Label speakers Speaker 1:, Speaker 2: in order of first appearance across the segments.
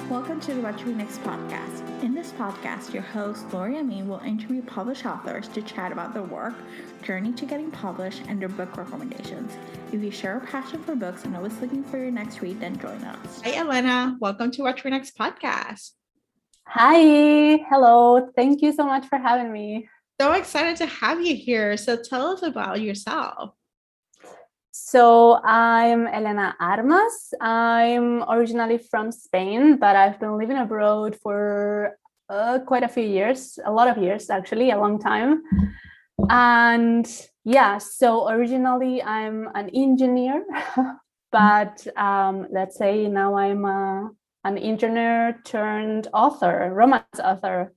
Speaker 1: Welcome to the What to Read Next podcast. In this podcast, your host, Lori Amin, will interview published authors to chat about their work, journey to getting published, and their book recommendations. If you share a passion for books and always looking for your next read, then join us.
Speaker 2: Hi, Elena. Welcome to What to Read Next podcast.
Speaker 3: Hi. Hello. Thank you so much for having me.
Speaker 2: So excited to have you here. So tell us about yourself.
Speaker 3: So I'm Elena Armas. I'm originally from Spain, but I've been living abroad for quite a few years, a lot of years, actually, a long time. And yeah, so originally I'm an engineer, but let's say now I'm an engineer turned author, romance author.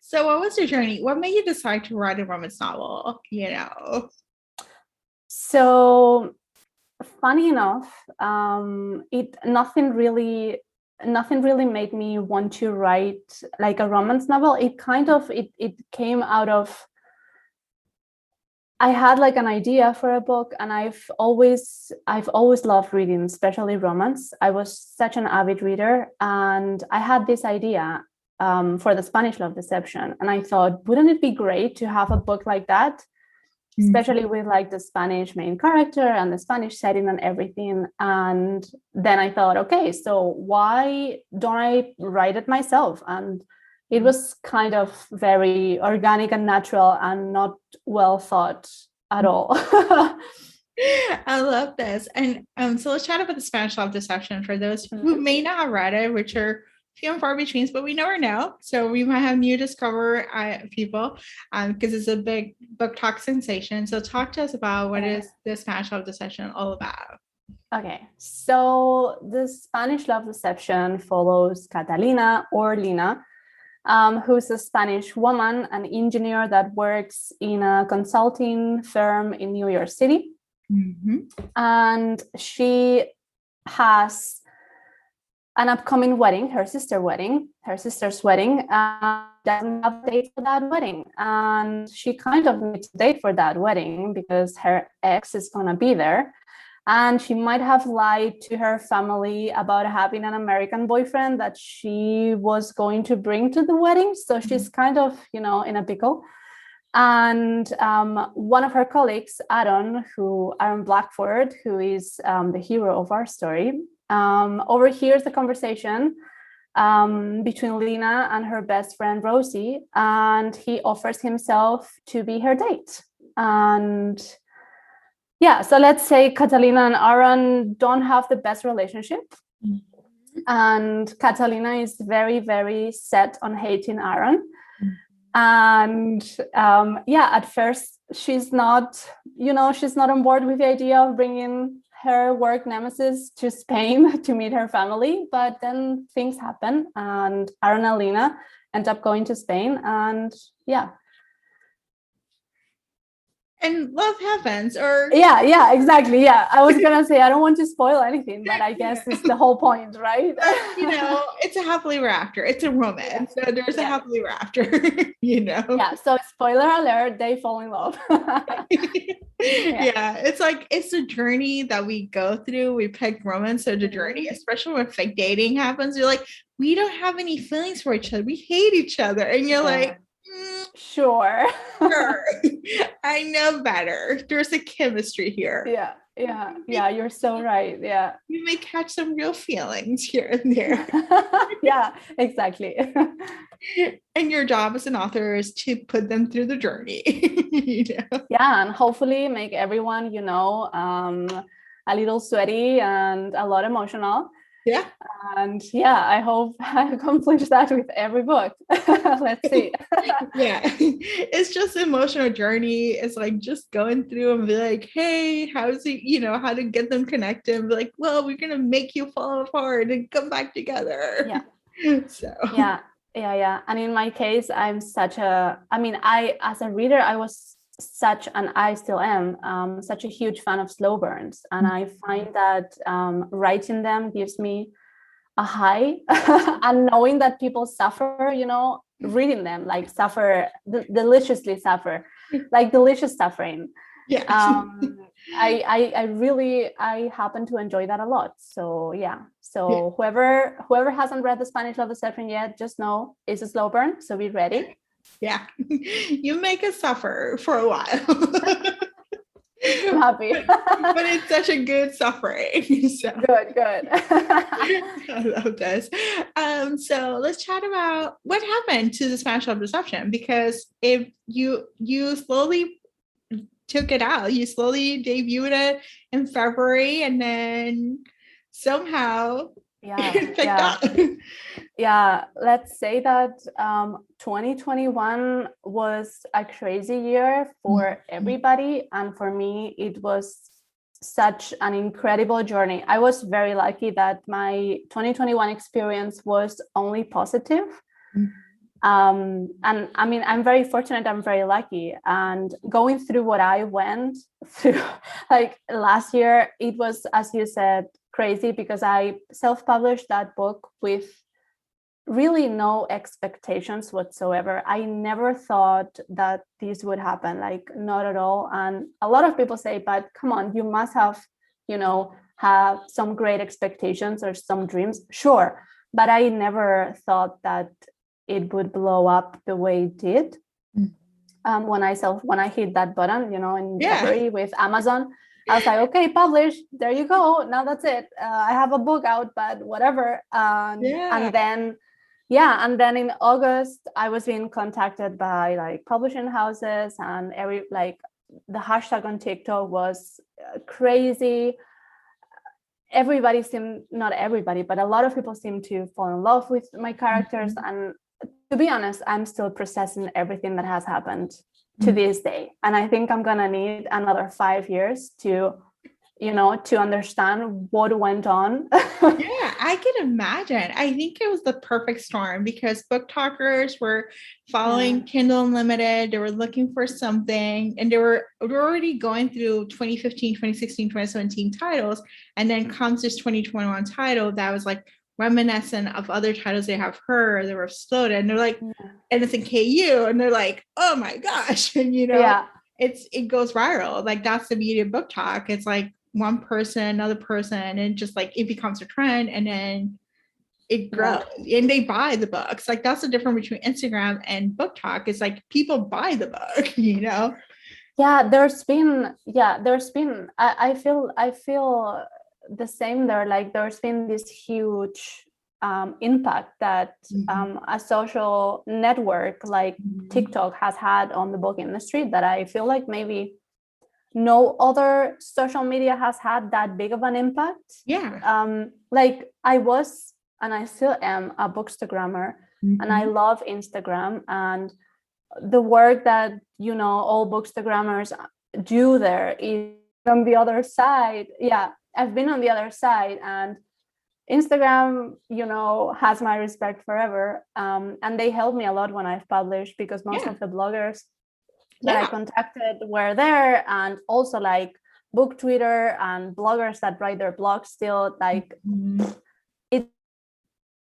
Speaker 2: So what was your journey? What made you decide to write a romance novel,
Speaker 3: So funny enough, nothing really made me want to write like a romance novel. It came out of, I had like an idea for a book, and I've always loved reading, especially romance. I was such an avid reader, and I had this idea for the Spanish Love Deception, and I thought, wouldn't it be great to have a book like that? Especially with like the Spanish main character and the Spanish setting and everything. And then I thought, okay, so why don't I write it myself? And it was kind of very organic and natural and not well thought at all.
Speaker 2: I love this. And so let's chat about the Spanish Love Deception for those who may not have read it, which are few and far between, but we never know. So we might have new discover people because it's a big BookTok sensation. So talk to us about what is the Spanish Love Deception all about?
Speaker 3: Okay, so the Spanish Love Deception follows Catalina or Lina, who's a Spanish woman, an engineer that works in a consulting firm in New York City. And she has an upcoming wedding, her sister's wedding, doesn't have a date for that wedding. And she kind of needs a date for that wedding because her ex is going to be there. And she might have lied to her family about having an American boyfriend that she was going to bring to the wedding. So she's kind of, in a pickle. And one of her colleagues, Aaron Blackford, who is the hero of our story, overhears the conversation between Lina and her best friend Rosie, and he offers himself to be her date. And yeah, so let's say Catalina and Aaron don't have the best relationship, and Catalina is very, very set on hating Aaron. And at first she's not on board with the idea of bringing her work nemesis to Spain to meet her family, but then things happen and Aaron and Lina end up going to Spain, and
Speaker 2: and love happens, or
Speaker 3: exactly. I was gonna say I don't want to spoil anything, but I guess it's the whole point, right?
Speaker 2: It's a happily ever after. It's a romance, so there's a happily ever after.
Speaker 3: So spoiler alert, they fall in love.
Speaker 2: It's a journey that we go through. We pick romance, so the journey, especially when fake dating happens, you're like, we don't have any feelings for each other, we hate each other, and you're like,
Speaker 3: sure.
Speaker 2: I know better. There's a chemistry here.
Speaker 3: You're so right.
Speaker 2: You may catch some real feelings here and there.
Speaker 3: Exactly.
Speaker 2: And your job as an author is to put them through the journey.
Speaker 3: And hopefully make everyone a little sweaty and a lot emotional. And I hope I accomplish that with every book. Let's see.
Speaker 2: It's just an emotional journey. It's like just going through and be like, hey, how's it, how to get them connected, and be like, well, we're gonna make you fall apart and come back together.
Speaker 3: And in my case, I as a reader, I was I still am such a huge fan of slow burns, and I find that writing them gives me a high. And knowing that people suffer, reading them, like suffer, deliciously suffer, like delicious suffering.
Speaker 2: Yeah.
Speaker 3: I happen to enjoy that a lot. So yeah. So whoever hasn't read The Spanish Love Deception yet, just know it's a slow burn. So be ready.
Speaker 2: Yeah. You make us suffer for a while.
Speaker 3: I'm happy.
Speaker 2: But it's such a good suffering. So.
Speaker 3: Good.
Speaker 2: I love this. So let's chat about what happened to The Spanish Love Deception, because if you slowly took it out, you slowly debuted it in February, and then somehow it picked up.
Speaker 3: Yeah, let's say that 2021 was a crazy year for everybody. And for me, it was such an incredible journey. I was very lucky that my 2021 experience was only positive. And I mean, I'm very fortunate, I'm very lucky. And going through what I went through, like last year, it was, as you said, crazy, because I self-published that book with really no expectations whatsoever. I never thought that this would happen, like not at all. And a lot of people say, but come on, you must have, have some great expectations or some dreams. Sure. But I never thought that it would blow up the way it did. When I hit that button, in February with Amazon, I was like, okay, publish, there you go. Now that's it. I have a book out, but whatever. And then in August, I was being contacted by like publishing houses, and the hashtag on TikTok was crazy. Everybody seemed, not everybody, but a lot of people seemed to fall in love with my characters. And to be honest, I'm still processing everything that has happened to this day. And I think I'm going to need another 5 years to understand what went on.
Speaker 2: Yeah, I can imagine. I think it was the perfect storm, because BookTokers were following Kindle Unlimited. They were looking for something, and they were already going through 2015, 2016, 2017 titles. And then comes this 2021 title that was like reminiscent of other titles they have heard. They were exploded, and they're like, and it's in KU, and they're like, oh my gosh. And it goes viral. Like, that's the beauty of BookTok. It's like one person, another person, and just like it becomes a trend, and then it grows and they buy the books. Like, that's the difference between Instagram and BookTok. It's like people buy the book.
Speaker 3: I feel the same there. Like, there's been this huge impact that a social network like TikTok has had on the book industry, that I feel like maybe no other social media has had that big of an impact. Like, I was, and I still am, a bookstagrammer, and I love Instagram, and the work that all bookstagrammers do there is on the other side. I've been on the other side, and Instagram has my respect forever, and they helped me a lot when I've published, because most of the bloggers that I contacted were there, and also like book Twitter and bloggers that write their blogs still, like it's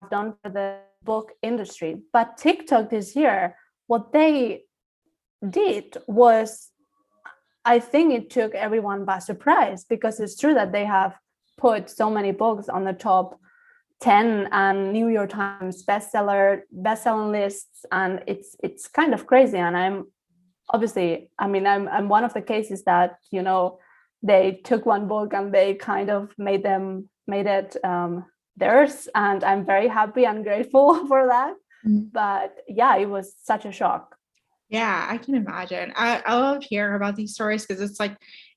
Speaker 3: done for the book industry. But TikTok this year, what they did was, I think it took everyone by surprise, because it's true that they have put so many books on the top 10 and New York Times bestselling lists, and it's kind of crazy. And I'm one of the cases that they took one book and they kind of made it theirs, and I'm very happy and grateful for that. But it was such a shock.
Speaker 2: Yeah, I can imagine. I love hearing about these stories, because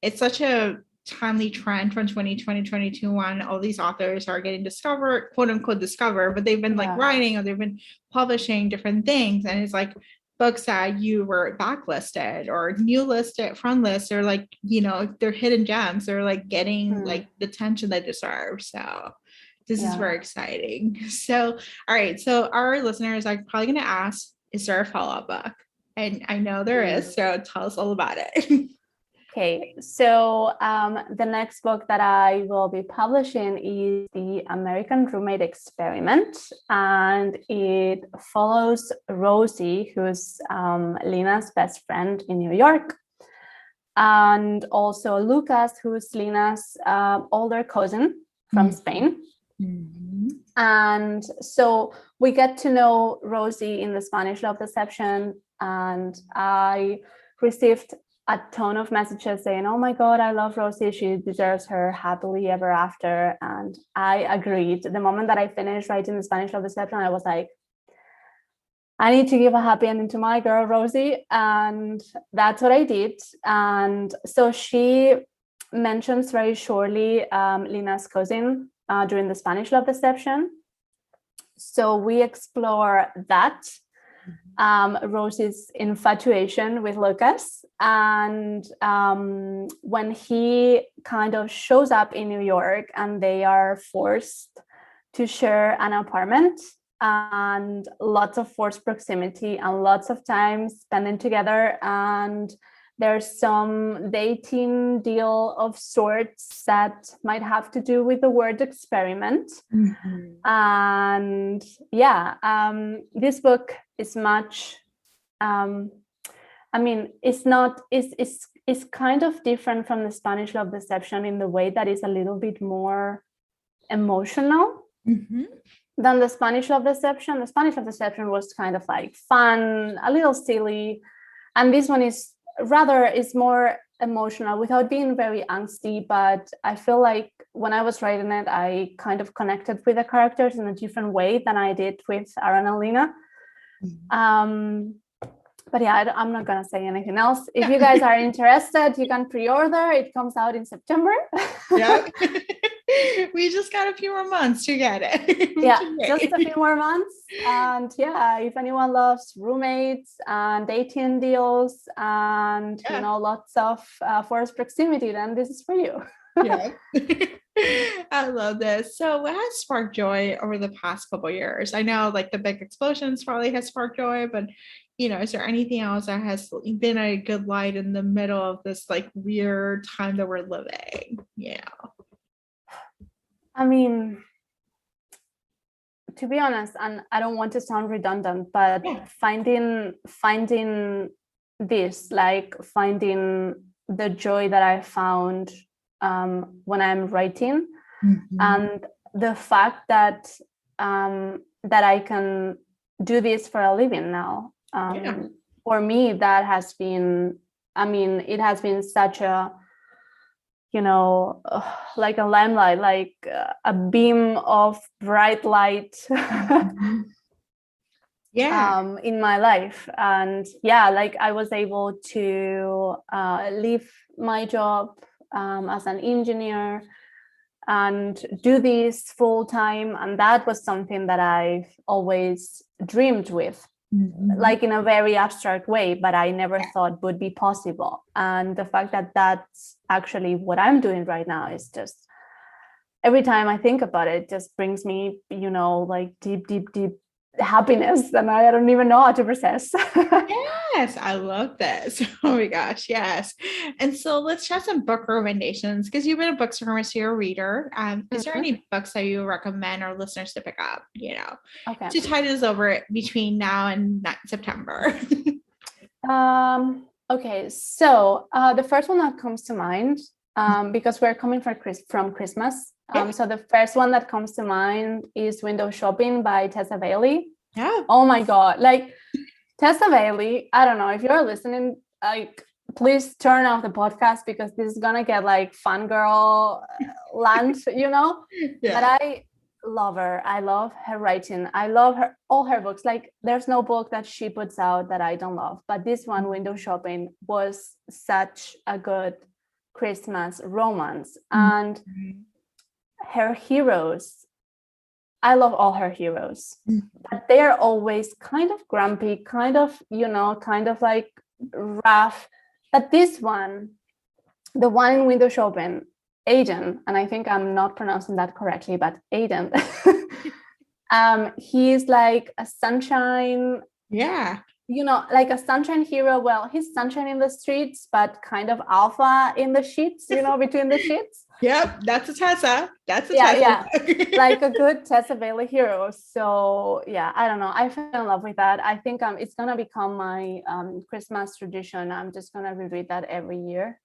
Speaker 2: it's such a timely trend from 2020, 2021. All these authors are getting discovered, quote unquote discovered, but they've been like writing, or they've been publishing different things, and it's like books that you were backlisted or new listed, front listed, or like they're hidden gems. They're like getting like the attention they deserve. So this is very exciting. So all right, so our listeners are probably going to ask, is there a follow-up book? And I know there is, so tell us all about it.
Speaker 3: Okay, so the next book that I will be publishing is The American Roommate Experiment, and it follows Rosie, who's Lena's best friend in New York. and also Lucas, who's Lina's older cousin from Spain. And so we get to know Rosie in the Spanish Love Deception, and I received a ton of messages saying, oh my God, I love Rosie. She deserves her happily ever after. And I agreed. The moment that I finished writing the Spanish Love Deception, I was like, I need to give a happy ending to my girl, Rosie. And that's what I did. And so she mentions very shortly Lina's cousin during the Spanish Love Deception. So we explore that. Rosie's infatuation with Lucas, and when he kind of shows up in New York and they are forced to share an apartment, and lots of forced proximity and lots of time spending together, and there's some dating deal of sorts that might have to do with the word experiment. And this book is much, it's kind of different from the Spanish Love Deception in the way that it's a little bit more emotional than the Spanish Love Deception. The Spanish Love Deception was kind of like fun, a little silly. And this one is more emotional without being very angsty. But I feel like when I was writing it, I kind of connected with the characters in a different way than I did with Aaron and Lena. But yeah, I'm not going to say anything else. If you guys are interested, you can pre-order. It comes out in September.
Speaker 2: Yeah. We just got a few more months to get it.
Speaker 3: Yeah, just a few more months. And yeah, if anyone loves roommates and dating deals and lots of forced proximity, then this is for you.
Speaker 2: Yeah. I love this. So what has sparked joy over the past couple of years? I know like the big explosions probably has sparked joy, but is there anything else that has been a good light in the middle of this like weird time that we're living? Yeah.
Speaker 3: I mean, to be honest, and I don't want to sound redundant, but finding this, like finding the joy that I found when I'm writing, and the fact that that I can do this for a living now. For me, that has been, it has been such a, like a limelight, like a beam of bright light in my life. And like I was able to leave my job as an engineer and do this full time. And that was something that I've always dreamed with. Like in a very abstract way, but I never thought would be possible. And the fact that that's actually what I'm doing right now is just, every time I think about it, just brings me, like deep happiness, and I don't even know how to process.
Speaker 2: Yes, I love this. Oh my gosh, yes. And so let's chat some book recommendations, because you've been a bookstagrammer, so you're a reader. Is there any books that you recommend our listeners to pick up, to tide us over between now and September?
Speaker 3: Okay, so the first one that comes to mind, because we're coming from Christmas, so the first one that comes to mind is Window Shopping by Tessa Bailey.
Speaker 2: Yeah.
Speaker 3: Oh my God, like Tessa Bailey, I don't know if you're listening, like please turn off the podcast, because this is gonna get like fangirl land, But I love her. I love her writing. I love all her books. Like there's no book that she puts out that I don't love. But this one, Window Shopping, was such a good Christmas romance. And her heroes, I love all her heroes, but they're always kind of grumpy, kind of like rough. But this one, the one in Window Shopping, Aiden, and I think I'm not pronouncing that correctly, but Aiden, he's like a sunshine.
Speaker 2: Yeah.
Speaker 3: Like a sunshine hero. Well, he's sunshine in the streets, but kind of alpha in the sheets, between the sheets.
Speaker 2: Yep, that's a Tessa. Tessa.
Speaker 3: Yeah. Like a good Tessa Bailey hero. So I don't know. I fell in love with that. I think it's gonna become my Christmas tradition. I'm just gonna reread that every year.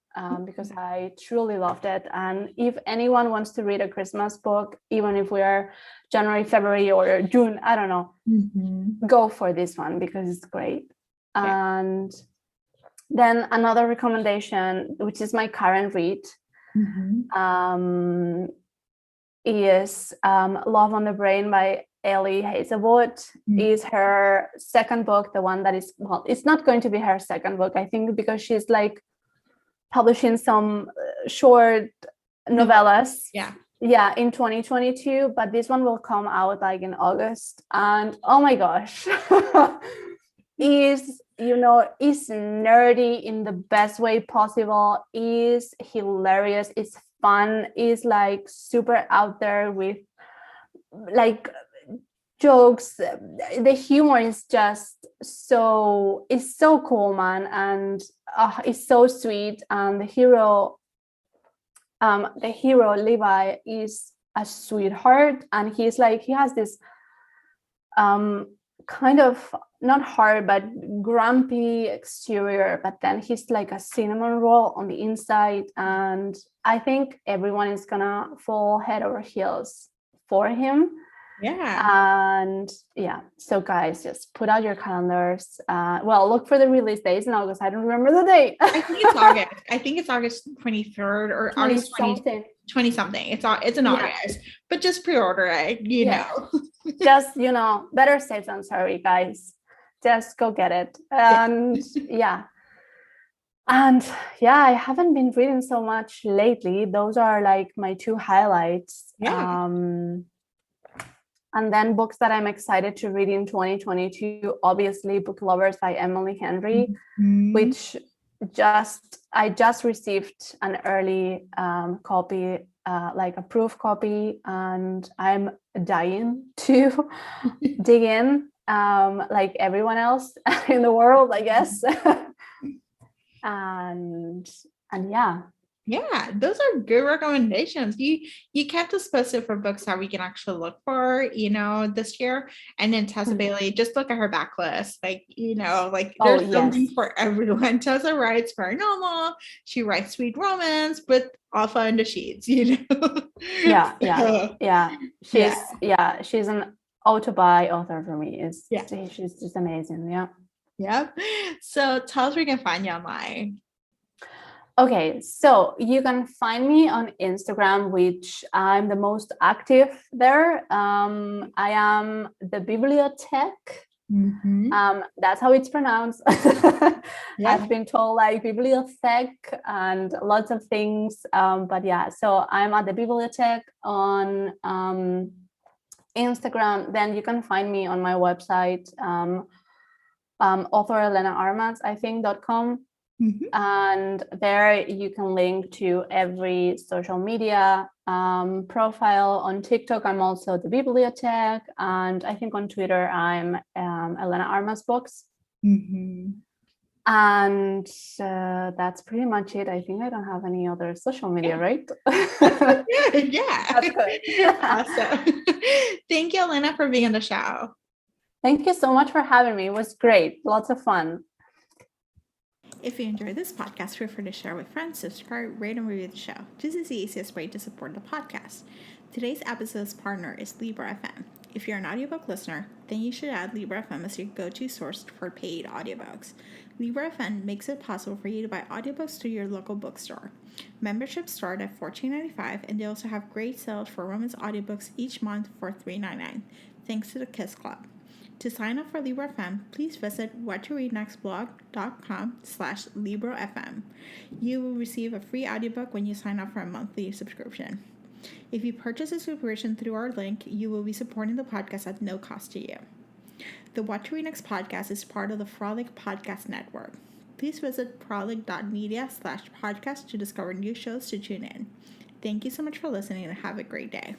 Speaker 3: because I truly loved it. And if anyone wants to read a Christmas book, even if we are January, February, or June, I don't know, go for this one because it's great.
Speaker 2: Yeah.
Speaker 3: And then another recommendation, which is my current read, is Love on the Brain by Ellie Hazelwood. Is her second book, the one that is, well, it's not going to be her second book, I think, because she's like publishing some short novellas in 2022, but this one will come out like in August. And oh my gosh, is nerdy in the best way possible, is hilarious, it's fun, is like super out there with like jokes. The humor is just so cool, man, and it's so sweet. And the hero Levi is a sweetheart, and he has this kind of not hard but grumpy exterior, but then he's like a cinnamon roll on the inside, and I think everyone is gonna fall head over heels for him. And so guys, just put out your calendars. Look for the release dates in August. I don't remember the date.
Speaker 2: I think it's August. I think it's August 23rd or August 20 something. It's in August, but just pre-order it, you know.
Speaker 3: Just, better safe than sorry, guys. Just go get it. And I haven't been reading so much lately. Those are like my two highlights. And then books that I'm excited to read in 2022, obviously Book Lovers by Emily Henry, which I just received an early copy, like a proof copy, and I'm dying to dig in, like everyone else in the world, I guess. and
Speaker 2: yeah, those are good recommendations. You kept us posted for books that we can actually look for, this year. And then Tessa Bailey, just look at her backlist. Like, there's something for everyone. Tessa writes paranormal. She writes sweet romance with alpha in the sheets,
Speaker 3: She's an auto-buy author for me. She's just amazing.
Speaker 2: Yep. So tell us where we can find you online.
Speaker 3: Okay, so you can find me on Instagram, which I'm the most active there. I am the Bibliothèque. That's how it's pronounced. I've been told like Bibliothèque and lots of things. So I'm at the Bibliothèque on Instagram. Then you can find me on my website, author Elena Armas, I think, .com. And there you can link to every social media profile. On TikTok, I'm also the Bibliothèque, and I think on Twitter, I'm Elena Armas Books. And that's pretty much it. I think I don't have any other social media, right?
Speaker 2: That's good. Awesome. Thank you, Elena, for being on the show.
Speaker 3: Thank you so much for having me. It was great. Lots of fun.
Speaker 1: If you enjoyed this podcast, feel free to share with friends, subscribe, rate, and review the show. This is the easiest way to support the podcast. Today's episode's partner is Libra FM. If you're an audiobook listener, then you should add Libra FM as your go-to source for paid audiobooks. Libra FM makes it possible for you to buy audiobooks through your local bookstore. Memberships start at $14.95, and they also have great sales for romance audiobooks each month for $3.99, thanks to the Kiss Club. To sign up for Libra FM, please visit whattoreadnextblog.com/LibraFM. You will receive a free audiobook when you sign up for a monthly subscription. If you purchase a subscription through our link, you will be supporting the podcast at no cost to you. The What to Read Next podcast is part of the Frolic Podcast Network. Please visit frolic.media/podcast to discover new shows to tune in. Thank you so much for listening and have a great day.